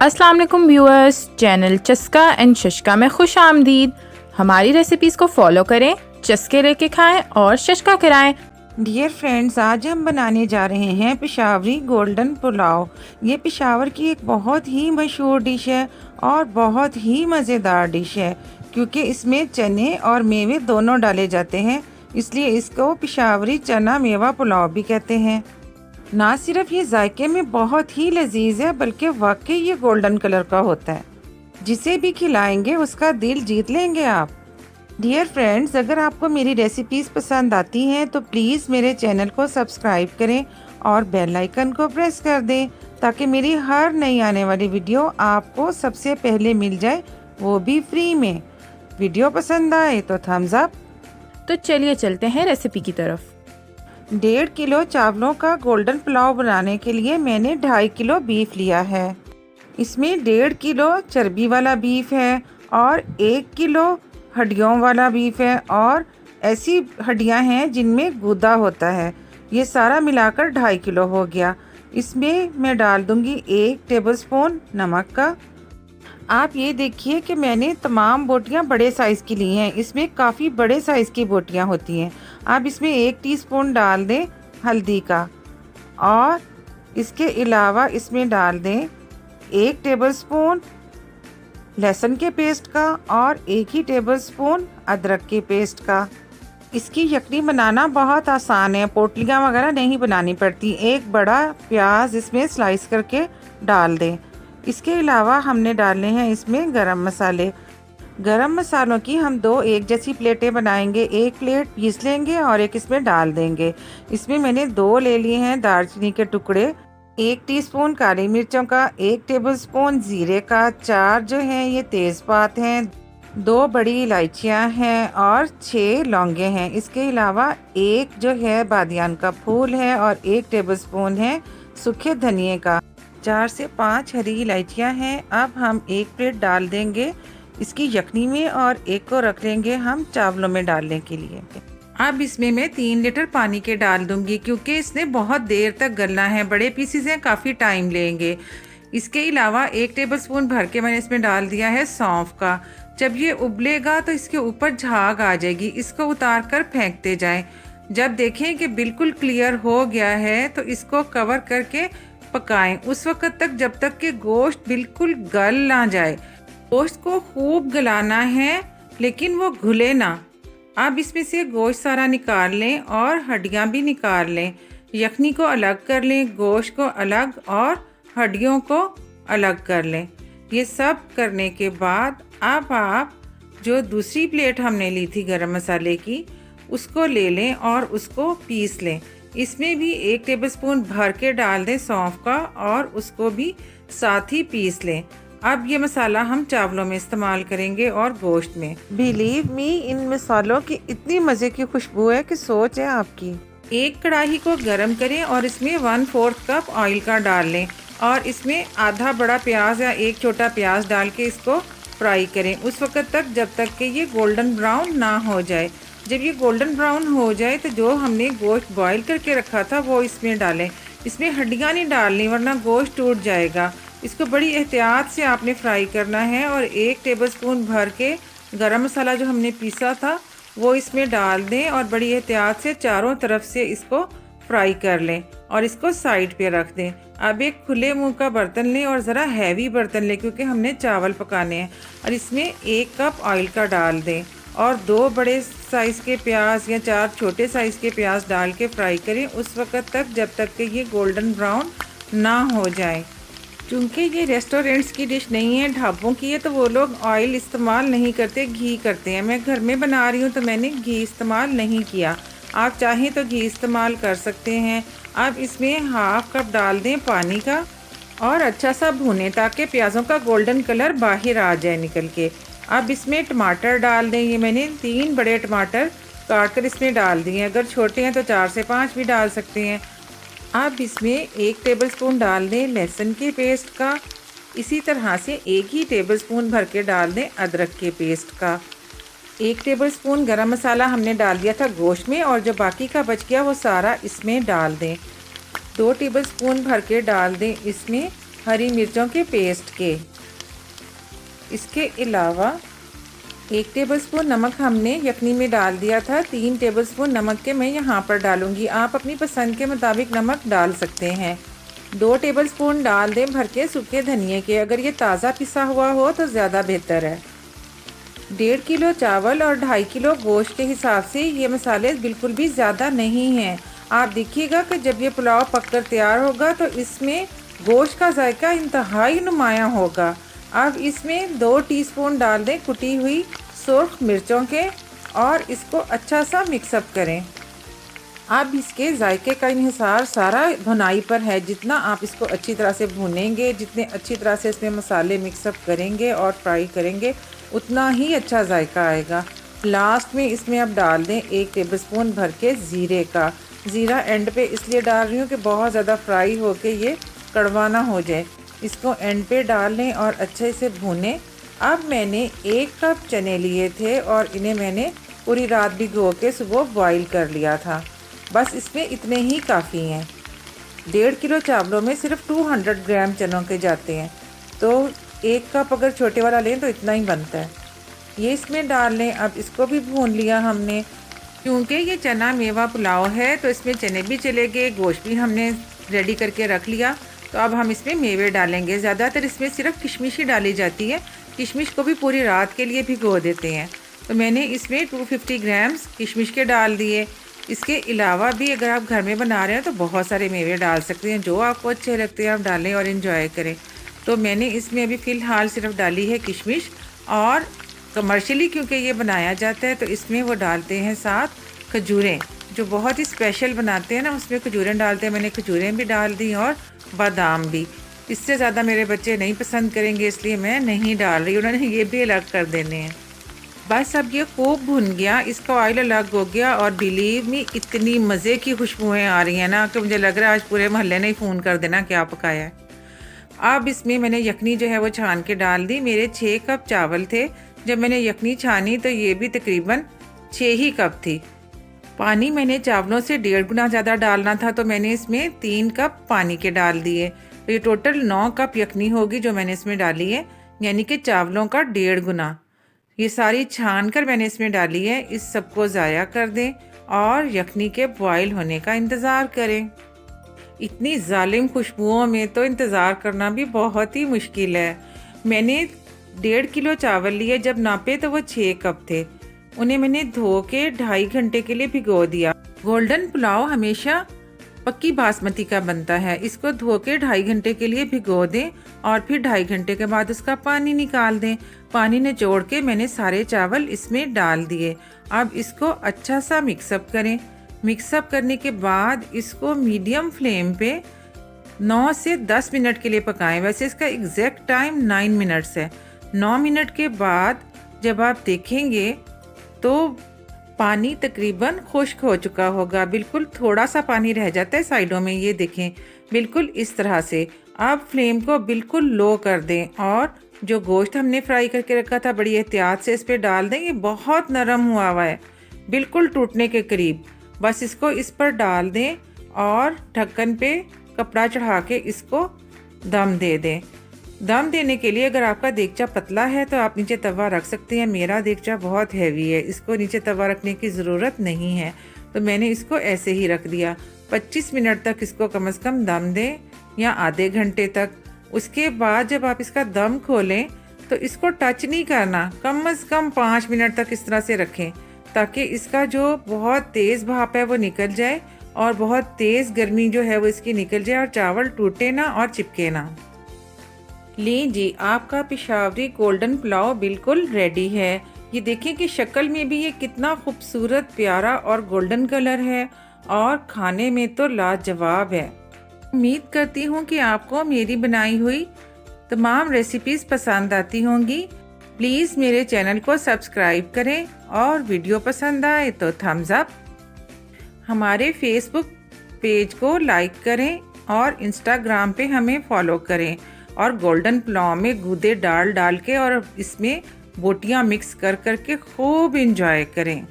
अस्सलाम वालेकुम viewers, channel चस्का एंड शशका में खुश आमदीद। हमारी रेसिपीज़ को फॉलो करें, चस्के लेके खाएं और शशका कराएं। डियर फ्रेंड्स, आज हम बनाने जा रहे हैं पेशावरी गोल्डन पुलाव। ये पेशावर की एक बहुत ही मशहूर डिश है और बहुत ही मज़ेदार डिश है क्योंकि इसमें चने और मेवे दोनों डाले जाते हैं, इसलिए इसको पेशावरी चना मेवा पुलाव भी कहते हैं। ना सिर्फ ये जायके में बहुत ही लजीज है बल्कि वाकई ये गोल्डन कलर का होता है। जिसे भी खिलाएंगे उसका दिल जीत लेंगे आप। डियर फ्रेंड्स, अगर आपको मेरी रेसिपीज़ पसंद आती हैं तो प्लीज़ मेरे चैनल को सब्सक्राइब करें और बेल आइकन को प्रेस कर दें ताकि मेरी हर नई आने वाली वीडियो आपको सबसे पहले मिल जाए, वो भी फ्री में। वीडियो पसंद आए तो थम्स अप। तो चलिए चलते हैं रेसिपी की तरफ। 1.5 किलो चावलों का गोल्डन पुलाव बनाने के लिए मैंने 2.5 किलो बीफ लिया है। इसमें 1.5 किलो चर्बी वाला बीफ है और 1 किलो हड्डियों वाला बीफ है और ऐसी हड्डियां हैं जिनमें गूदा होता है। ये सारा मिलाकर 2.5 किलो हो गया। इसमें मैं डाल दूंगी 1 टेबलस्पून नमक का। आप ये देखिए कि मैंने तमाम बोटियां बड़े साइज़ की ली हैं, इसमें काफ़ी बड़े साइज़ की बोटियां होती हैं। आप इसमें 1 टीस्पून डाल दें हल्दी का और इसके अलावा इसमें डाल दें 1 टेबलस्पून लहसुन के पेस्ट का और 1 ही टेबलस्पून अदरक के पेस्ट का। इसकी यखनी बनाना बहुत आसान है, पोटलियाँ वगैरह नहीं बनानी पड़ती। 1 बड़ा प्याज इसमें स्लाइस करके डाल दें। इसके अलावा हमने डालने हैं इसमें गरम मसाले। गरम मसालों की हम 2 एक जैसी प्लेटें बनाएंगे। 1 प्लेट पीस लेंगे और 1 इसमें डाल देंगे। इसमें मैंने 2 ले लिए हैं दालचीनी के टुकड़े, 1 टीस्पून काली मिर्चों का, 1 टेबलस्पून ज़ीरे का, 4 जो हैं ये तेज़पात हैं, 2 बड़ी इलायचियां हैं और 6 लौंगे हैं। इसके अलावा 1 जो है बादियान का फूल है और 1 टेबलस्पून है सूखे धनिए का। 4 से 5 हरी इलायचियां हैं। अब हम 1 प्लेट डाल देंगे इसकी यखनी में और 1 को रख लेंगे हम चावलों में डालने के लिए। अब इसमें मैं 3 लीटर पानी के डाल दूंगी क्योंकि इसने बहुत देर तक गलना है, बड़े पीसेस हैं, काफ़ी टाइम लेंगे। इसके अलावा 1 टेबलस्पून भर के मैंने इसमें डाल दिया है सौंफ का। जब ये उबलेगा तो इसके ऊपर झाग आ जाएगी, इसको उतार कर फेंकते जाएं। जब देखें कि बिल्कुल क्लियर हो गया है तो इसको कवर करके पकाएं उस वक्त तक जब तक कि गोश्त बिल्कुल गल ना जाए। गोश्त को खूब गलाना है लेकिन वो घुले ना। अब इसमें से गोश्त सारा निकाल लें और हड्डियां भी निकाल लें। यखनी को अलग कर लें, गोश्त को अलग और हड्डियों को अलग कर लें। ये सब करने के बाद अब आप जो दूसरी प्लेट हमने ली थी गरम मसाले की, उसको ले लें और उसको पीस लें। इसमें भी 1 टेबलस्पून भर के डाल दें सौंफ का और उसको भी साथ ही पीस लें। अब ये मसाला हम चावलों में इस्तेमाल करेंगे और गोश्त में। बिलीव मी, इन मसालों की इतनी मज़े की खुशबू है कि सोच है आपकी। एक कढ़ाई को गरम करें और इसमें 1/4 कप ऑयल का डाल लें और इसमें आधा बड़ा प्याज या 1 छोटा प्याज डाल के इसको फ्राई करें उस वक्त तक जब तक कि ये गोल्डन ब्राउन ना हो जाए। जब ये गोल्डन ब्राउन हो जाए तो जो हमने गोश्त बॉईल करके रखा था वो इसमें डालें। इसमें हड्डियाँ नहीं डालनी वरना गोश्त टूट जाएगा। इसको बड़ी एहतियात से आपने फ्राई करना है और 1 टेबलस्पून भर के गरम मसाला जो हमने पीसा था वो इसमें डाल दें और बड़ी एहतियात से चारों तरफ से इसको फ्राई कर लें और इसको साइड पे रख दें। अब एक खुले मुंह का बर्तन लें और ज़रा हैवी बर्तन लें क्योंकि हमने चावल पकाने हैं और इसमें 1 कप ऑयल का डाल दें और 2 बड़े साइज़ के प्याज या 4 छोटे साइज़ के प्याज डाल के फ्राई करें उस वक्त तक जब तक कि ये गोल्डन ब्राउन ना हो जाए। क्योंकि ये रेस्टोरेंट्स की डिश नहीं है, ढाबों की है, तो वो लोग ऑयल इस्तेमाल नहीं करते, घी करते हैं। मैं घर में बना रही हूँ तो मैंने घी इस्तेमाल नहीं किया। आप चाहें तो घी इस्तेमाल कर सकते हैं। अब इसमें 1/2 कप डाल दें पानी का और अच्छा सा भूनें ताकि प्याज़ों का गोल्डन कलर बाहर आ जाए निकल के। अब इसमें टमाटर डाल दें। ये मैंने 3 बड़े टमाटर काट कर इसमें डाल दिए। अगर छोटे हैं तो 4 से 5 भी डाल सकते हैं। अब इसमें 1 टेबलस्पून डाल दें लहसुन के पेस्ट का। इसी तरह से 1 ही टेबलस्पून भर के डाल दें अदरक के पेस्ट का। 1 टेबलस्पून गरम मसाला हमने डाल दिया था गोश्त में और जो बाकी का बच गया वो सारा इसमें डाल दें। 2 टेबलस्पून भर के डाल दें इसमें हरी मिर्चों के पेस्ट के। इसके अलावा 1 टेबलस्पून नमक हमने यखनी में डाल दिया था। 3 टेबलस्पून नमक के मैं यहाँ पर डालूँगी। आप अपनी पसंद के मुताबिक नमक डाल सकते हैं। 2 टेबलस्पून डाल दें भर के सूखे धनिए के। अगर ये ताज़ा पिसा हुआ हो तो ज़्यादा बेहतर है। 1.5 किलो चावल और 2.5 किलो गोश्त के हिसाब से ये मसाले बिल्कुल भी ज़्यादा नहीं हैं। आप देखिएगा कि जब ये पुलाव पककर तैयार होगा तो इसमें गोश्त का जायका इंतहाई नुमायाँ होगा। अब इसमें 2 टीस्पून डाल दें कुटी हुई सुर्ख मिर्चों के और इसको अच्छा सा मिक्सअप करें। अब इसके जायके का इन्हिसार सारा भुनाई पर है। जितना आप इसको अच्छी तरह से भूनेंगे, जितने अच्छी तरह से इसमें मसाले मिक्सअप करेंगे और फ्राई करेंगे, उतना ही अच्छा जायका आएगा। लास्ट में इसमें अब डाल दें 1 टेबलस्पून भर के ज़ीरे का। ज़ीरा एंड पे इसलिए डाल रही हूँ कि बहुत ज़्यादा फ्राई होके ये कड़वा ना हो जाए। इसको एंड पे डाल लें और अच्छे से भूनें। अब मैंने 1 कप चने लिए थे और इन्हें मैंने पूरी रात भिगो के सुबह बॉईल कर लिया था। बस इसमें इतने ही काफ़ी हैं। 1.5 किलो चावलों में सिर्फ 200 ग्राम चनों के जाते हैं, तो 1 कप अगर छोटे वाला लें तो इतना ही बनता है। ये इसमें डाल लें। अब इसको भी भून लिया हमने। क्योंकि ये चना मेवा पुलाव है तो इसमें चने भी चले गए, गोश्त भी हमने रेडी करके रख लिया। तो अब हम इसमें मेवे डालेंगे। ज़्यादातर इसमें सिर्फ किशमिश ही डाली जाती है। किशमिश को भी पूरी रात के लिए भिगो देते हैं। तो मैंने इसमें 250 ग्राम्स किशमिश के डाल दिए। इसके अलावा भी अगर आप घर में बना रहे हैं तो बहुत सारे मेवे डाल सकते हैं। जो आपको अच्छे लगते हैं आप डालें और इन्जॉय करें। तो मैंने इसमें अभी फ़िलहाल सिर्फ डाली है किशमिश। और कमर्शियली क्योंकि ये बनाया जाता है तो इसमें वो डालते हैं साथ खजूरें, जो बहुत ही स्पेशल बनाते हैं ना, उसमें खजूरें डालते हैं। मैंने खजूरें भी डाल दी और बादाम भी। इससे ज़्यादा मेरे बच्चे नहीं पसंद करेंगे इसलिए मैं नहीं डाल रही। उन्होंने ये भी अलग कर देने हैं। बस अब ये खूब भुन गया, इसका ऑयल अलग हो गया और बिलीव मी इतनी मज़े की खुशबुएं आ रही हैं ना कि मुझे लग रहा है आज पूरे मोहल्ले ने ही फ़ोन कर देना क्या पकाया है। अब इसमें मैंने यखनी जो है वो छान के डाल दी। मेरे 6 कप चावल थे। जब मैंने यखनी छानी तो ये भी तकरीबन 6 ही कप थी। पानी मैंने चावलों से 1.5 गुना ज़्यादा डालना था तो मैंने इसमें 3 कप पानी के डाल दिए। तो ये टोटल 9 कप यखनी होगी जो मैंने इसमें डाली है, यानी कि चावलों का 1.5 गुना। ये सारी छान कर मैंने इसमें डाली है। इस सबको ज़ाया कर दें और यखनी के बॉयल होने का इंतज़ार करें। इतनी जालिम खुशबुओं में तो इंतज़ार करना भी बहुत ही मुश्किल है। मैंने 1.5 किलो चावल लिए, जब नापे तो वो 6 कप थे। उन्हें मैंने धो के 2.5 घंटे के लिए भिगो दिया। गोल्डन पुलाव हमेशा पक्की बासमती का बनता है। इसको धो के 2.5 घंटे के लिए भिगो दें और फिर 2.5 घंटे के बाद उसका पानी निकाल दें। पानी निचोड़ के मैंने सारे चावल इसमें डाल दिए। अब इसको अच्छा सा मिक्सअप करें। मिक्सअप करने के बाद इसको मीडियम फ्लेम पे 9 से 10 मिनट के लिए पकाएं। वैसे इसका एग्जैक्ट टाइम 9 मिनट्स है। 9 मिनट के बाद जब आप देखेंगे तो पानी तकरीबन खुश्क हो चुका होगा। बिल्कुल थोड़ा सा पानी रह जाता है साइडों में, ये देखें बिल्कुल इस तरह से। अब फ्लेम को बिल्कुल लो कर दें और जो गोश्त हमने फ्राई करके रखा था बड़ी एहतियात से इस पर डाल दें। ये बहुत नरम हुआ है, बिल्कुल टूटने के करीब। बस इसको इस पर डाल दें और ढक्कन पे कपड़ा चढ़ा के इसको दम दे दें। दम देने के लिए अगर आपका देगचा पतला है तो आप नीचे तवा रख सकते हैं। मेरा देगचा बहुत हैवी है, इसको नीचे तवा रखने की ज़रूरत नहीं है, तो मैंने इसको ऐसे ही रख दिया। 25 मिनट तक इसको कम से कम दम दें या आधे घंटे तक। उसके बाद जब आप इसका दम खोलें तो इसको टच नहीं करना, कम से कम 5 मिनट तक इस तरह से रखें ताकि इसका जो बहुत तेज़ भाप है वो निकल जाए और बहुत तेज़ गर्मी जो है वो इसकी निकल जाए और चावल टूटे ना और चिपके ना। लीजिए आपका पेशावरी गोल्डन पुलाव बिल्कुल रेडी है। ये देखें कि शक्ल में भी ये कितना खूबसूरत प्यारा और गोल्डन कलर है और खाने में तो लाजवाब है। उम्मीद करती हूँ कि आपको मेरी बनाई हुई तमाम रेसिपीज़ पसंद आती होंगी। प्लीज़ मेरे चैनल को सब्सक्राइब करें और वीडियो पसंद आए तो थम्स अप। हमारे फेसबुक पेज को लाइक करें और इंस्टाग्राम पे हमें फॉलो करें और गोल्डन पुलाव में गूदे डाल के और इसमें बोटियां मिक्स कर के खूब इंजॉय करें।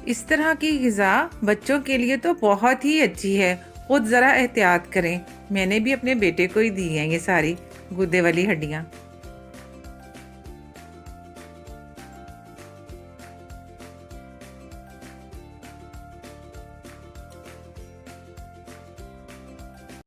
इस तरह की ग़िज़ा बच्चों के लिए तो बहुत ही अच्छी है। खुद ज़रा एहतियात करें। मैंने भी अपने बेटे को ही दी हैं ये सारी गुर्दे वाली हड्डियाँ।